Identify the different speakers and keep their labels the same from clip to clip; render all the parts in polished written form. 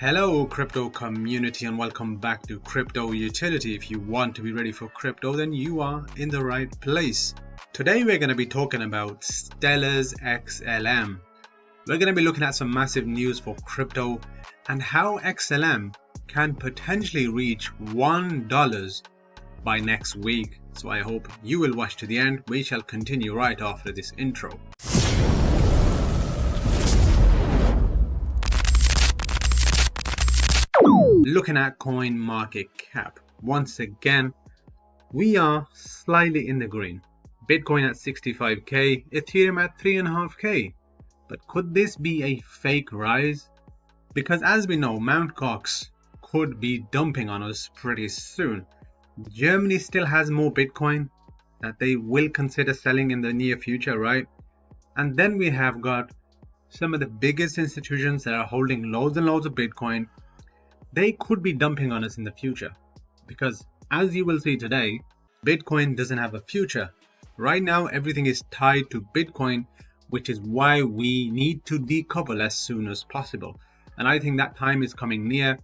Speaker 1: Hello crypto community and welcome back to Crypto Utility. If you want to be ready for crypto, then you are in the right place. Today we're going to be talking about Stellar's XLM. We're going to be looking at some massive news for crypto and how XLM can potentially reach $1 by next week. So I hope you will watch to the end. We shall continue right after this intro. Looking at coin market cap, once again we are slightly in the green. Bitcoin at 65k, Ethereum at 3.5k. But could this be a fake rise? Because as we know, Mt. Gox could be dumping on us pretty soon. Germany still has more Bitcoin that they will consider selling in the near future, right? And then we have got some of the biggest institutions that are holding loads and loads of Bitcoin. They could be dumping on us in the future because, as you will see today, Bitcoin doesn't have a future. Right now, everything is tied to Bitcoin, which is why we need to decouple as soon as possible. And I think that time is coming near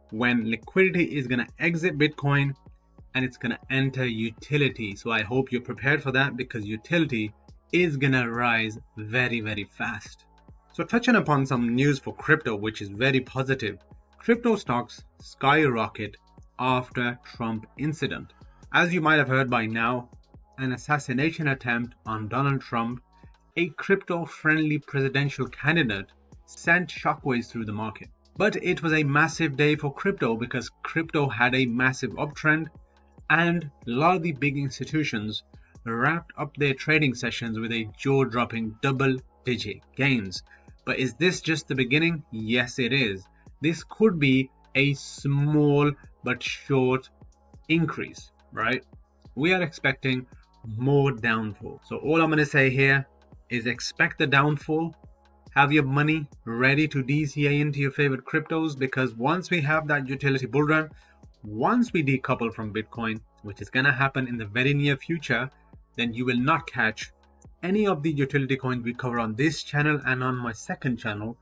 Speaker 1: when liquidity is going to exit Bitcoin and it's going to enter utility. So I hope you're prepared for that because utility is going to rise very, very fast. So touching upon some news for crypto, which is very positive. Crypto stocks skyrocket after Trump incident. As you might have heard by now, an assassination attempt on Donald Trump, a crypto-friendly presidential candidate, sent shockwaves through the market. But it was a massive day for crypto because crypto had a massive uptrend and a lot of the big institutions wrapped up their trading sessions with a jaw-dropping double-digit gains. But is this just the beginning? Yes, it is. This could be a small but short increase, right? We are expecting more downfall. So all I'm going to say here is expect the downfall. Have your money ready to DCA into your favorite cryptos because once we have that utility bull run, once we decouple from Bitcoin, which is going to happen in the very near future, then you will not catch any of the utility coins we cover on this channel and on my second channel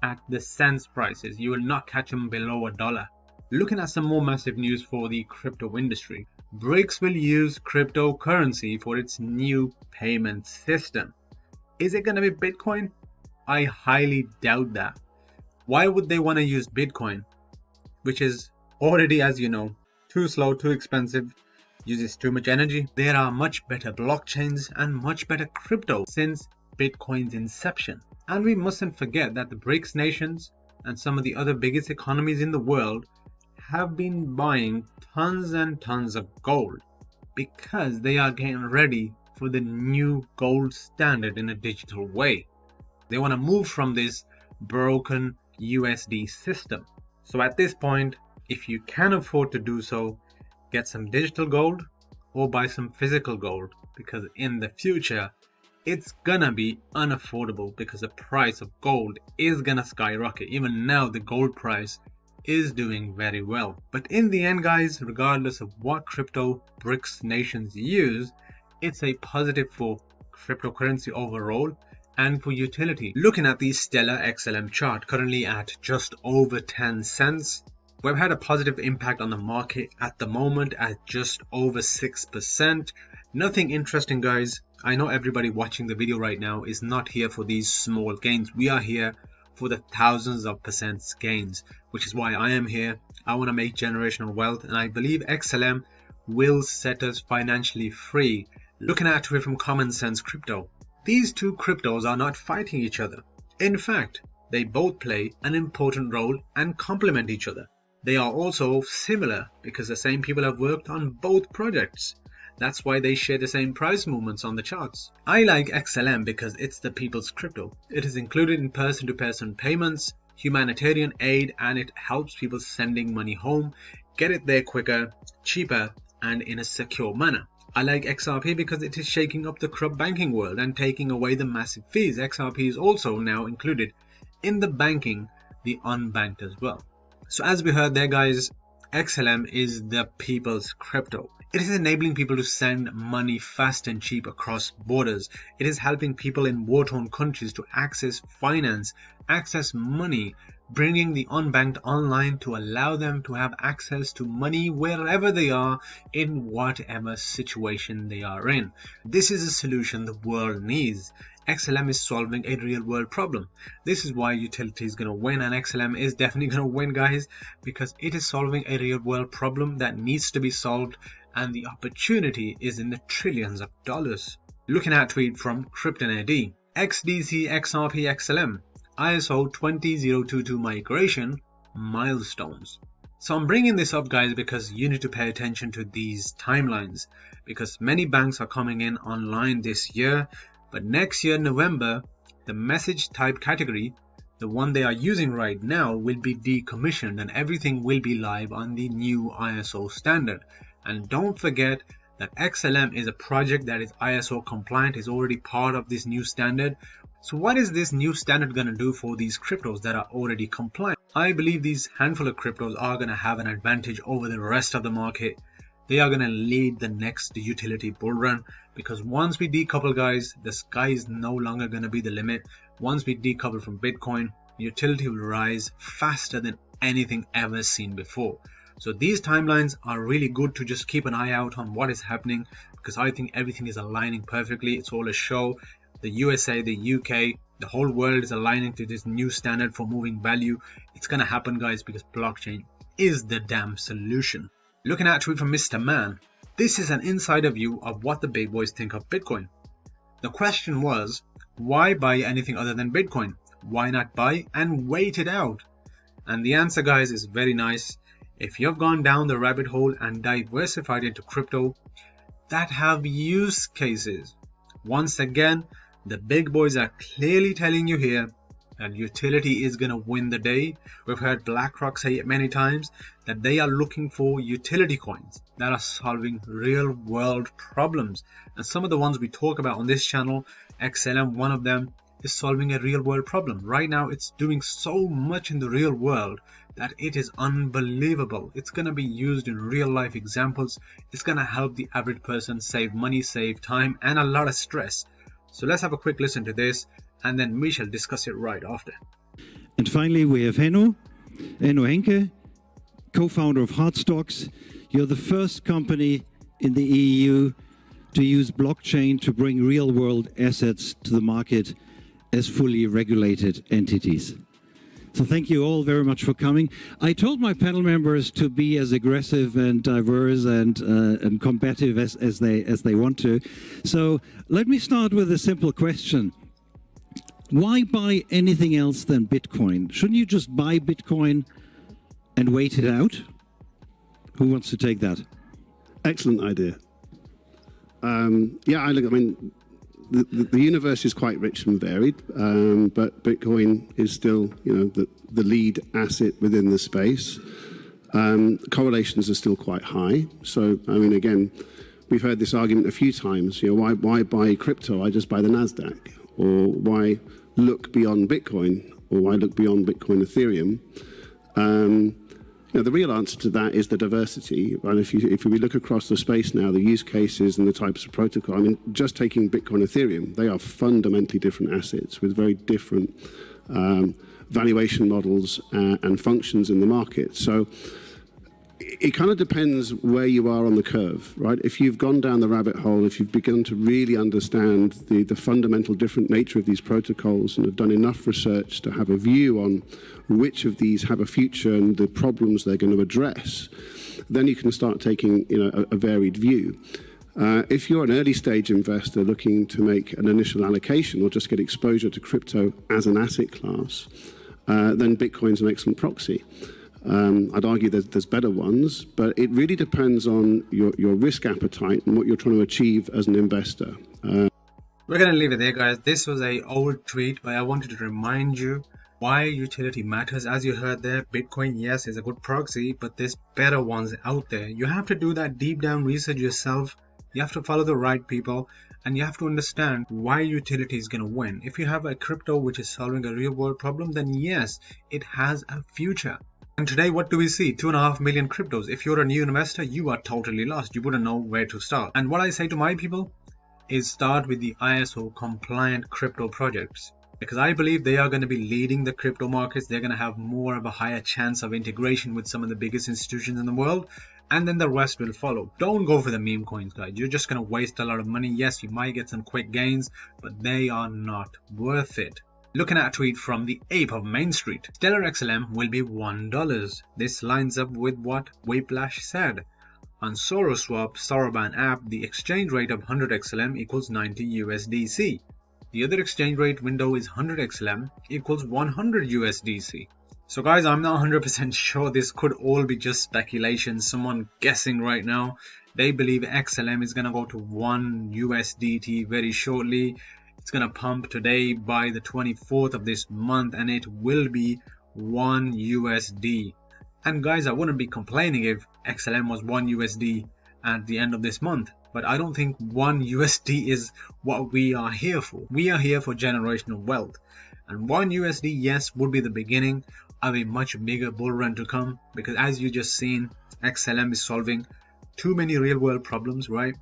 Speaker 1: at the cents prices. You will not catch them below $1. Looking at some more massive news for the crypto industry. BRICS will use cryptocurrency for its new payment system. Is it going to be Bitcoin? I highly doubt that. Why would they want to use Bitcoin, which is already, as you know, too slow, too expensive, uses too much energy? There are much better blockchains and much better crypto since Bitcoin's inception. And we mustn't forget that the BRICS nations and some of the other biggest economies in the world have been buying tons and tons of gold because they are getting ready for the new gold standard in a digital way. They want to move from this broken USD system. So at this point, if you can afford to do so, get some digital gold or buy some physical gold because in the future, it's gonna be unaffordable because the price of gold is gonna skyrocket. Even now, the gold price is doing very well. But in the end, guys, regardless of what crypto BRICS nations use, it's a positive for cryptocurrency overall and for utility. Looking at the Stellar XLM chart, currently at just over 10 cents. We've had a positive impact on the market at the moment at just over 6%. Nothing interesting, guys. I know everybody watching the video right now is not here for these small gains. We are here for the thousands of percent gains, which is why I am here. I want to make generational wealth, and I believe XLM will set us financially free. Looking at it from common sense crypto, these two cryptos are not fighting each other. In fact, they both play an important role and complement each other. They are also similar because the same people have worked on both projects. That's why they share the same price movements on the charts. I like XLM because it's the people's crypto. It is included in person-to-person payments, humanitarian aid, and it helps people sending money home, get it there quicker, cheaper, and in a secure manner. I like XRP because it is shaking up the corrupt banking world and taking away the massive fees. XRP is also now included in the banking, the unbanked as well. So as we heard there, guys, XLM is the people's crypto. It is enabling people to send money fast and cheap across borders. It is helping people in war-torn countries to access finance, access money bringing the unbanked online to allow them to have access to money wherever they are in whatever situation they are in. This is a solution the world needs. XLM is solving a real world problem. This is why utility is going to win, and XLM is definitely going to win, guys, because it is solving a real world problem that needs to be solved, and the opportunity is in the trillions of dollars. Looking at tweet from CryptonAD. XDC XRP XLM ISO 20022 migration milestones. So I'm bringing this up, guys, because you need to pay attention to these timelines, because many banks are coming in online this year, but next year November the message type category, the one they are using right now, will be decommissioned and everything will be live on the new ISO standard. And don't forget that XLM is a project that is ISO compliant, is already part of this new standard. So what is this new standard going to do for these cryptos that are already compliant? I believe these handful of cryptos are going to have an advantage over the rest of the market. They are going to lead the next utility bull run, because once we decouple, guys, the sky is no longer going to be the limit. Once we decouple from Bitcoin, utility will rise faster than anything ever seen before. So these timelines are really good to just keep an eye out on what is happening, because I think everything is aligning perfectly. It's all a show. The USA, the UK, the whole world is aligning to this new standard for moving value. It's going to happen, guys, because blockchain is the damn solution. Looking at a tweet from Mr. Man. This is an insider view of what the big boys think of Bitcoin. The question was, why buy anything other than Bitcoin? Why not buy and wait it out? And the answer, guys, is very nice. If you've gone down the rabbit hole and diversified into crypto that have use cases, once again, the big boys are clearly telling you here that utility is going to win the day. We've heard BlackRock say it many times that they are looking for utility coins that are solving real world problems. And some of the ones we talk about on this channel, XLM, one of them, is solving a real world problem. Right now, it's doing so much in the real world that it is unbelievable. It's going to be used in real life examples. It's going to help the average person save money, save time, and a lot of stress. So let's have a quick listen to this, and then we shall discuss it right after.
Speaker 2: And finally, we have Henno Henke, co-founder of Hardstocks. You're the first company in the EU to use blockchain to bring real-world assets to the market as fully regulated entities. So thank you all very much for coming. I told my panel members to be as aggressive and diverse and combative as they want to. So let me start with a simple question. Why buy anything else than Bitcoin? Shouldn't you just buy Bitcoin and wait it out? Who wants to take that?
Speaker 3: Excellent idea. Yeah, I mean, the universe is quite rich and varied, but Bitcoin is still, the lead asset within the space. Correlations are still quite high. So, I mean, again, we've heard this argument a few times. Why buy crypto? I just buy the Nasdaq. Or why look beyond Bitcoin? Or why look beyond Bitcoin, Ethereum? The real answer to that is the diversity. And if we look across the space now, the use cases and the types of protocol, I mean, just taking Bitcoin, Ethereum, they are fundamentally different assets with very different valuation models and functions in the market. So it kind of depends where you are on the curve, right? If you've gone down the rabbit hole, if you've begun to really understand the fundamental different nature of these protocols and have done enough research to have a view on which of these have a future and the problems they're going to address, then you can start taking a varied view. If you're an early stage investor looking to make an initial allocation or just get exposure to crypto as an asset class, then Bitcoin's an excellent proxy. I'd argue there's better ones, but it really depends on your risk appetite and what you're trying to achieve as an investor.
Speaker 1: We're going to leave it there, guys. This was an old tweet, but I wanted to remind you why utility matters. As you heard there, Bitcoin, yes, is a good proxy, but there's better ones out there. You have to do that deep down research yourself. You have to follow the right people, and you have to understand why utility is going to win. If you have a crypto which is solving a real world problem, then yes, it has a future. And today, what do we see? 2.5 million cryptos. If you're a new investor, you are totally lost. You wouldn't know where to start. And what I say to my people is start with the ISO compliant crypto projects. because I believe they are going to be leading the crypto markets. They're going to have more of a higher chance of integration with some of the biggest institutions in the world, and then the rest will follow. Don't go for the meme coins, guys. You're just going to waste a lot of money. Yes, you might get some quick gains, but they are not worth it. Looking at a tweet from the ape of Main Street, Stellar XLM will be $1. This lines up with what Whiplash said. On SoroSwap Soroban app, the exchange rate of 100 XLM equals 90 USDC. The other exchange rate window is 100 XLM equals 100 USDC. So guys, I'm not 100% sure. This could all be just speculation, someone guessing right now. They believe XLM is going to go to 1 USDT very shortly. It's going to pump today by the 24th of this month, and it will be 1 USD. And guys, I wouldn't be complaining if XLM was 1 USD at the end of this month. But I don't think 1 USD is what we are here for. We are here for generational wealth. And 1 USD, yes, would be the beginning of a much bigger bull run to come. Because as you just seen, XLM is solving too many real world problems, right?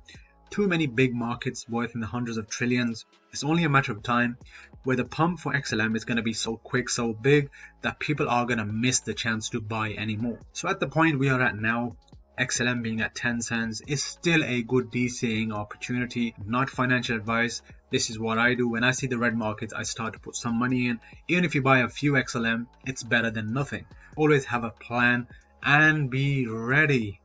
Speaker 1: Too many big markets worth in the hundreds of trillions. It's only a matter of time where the pump for XLM is going to be so quick, so big, that people are going to miss the chance to buy anymore. So at the point we are at now, XLM being at 10 cents is still a good DCAing opportunity. Not financial advice. This is what I do. When I see the red markets, I start to put some money in. Even if you buy a few XLM, it's better than nothing. Always have a plan and be ready.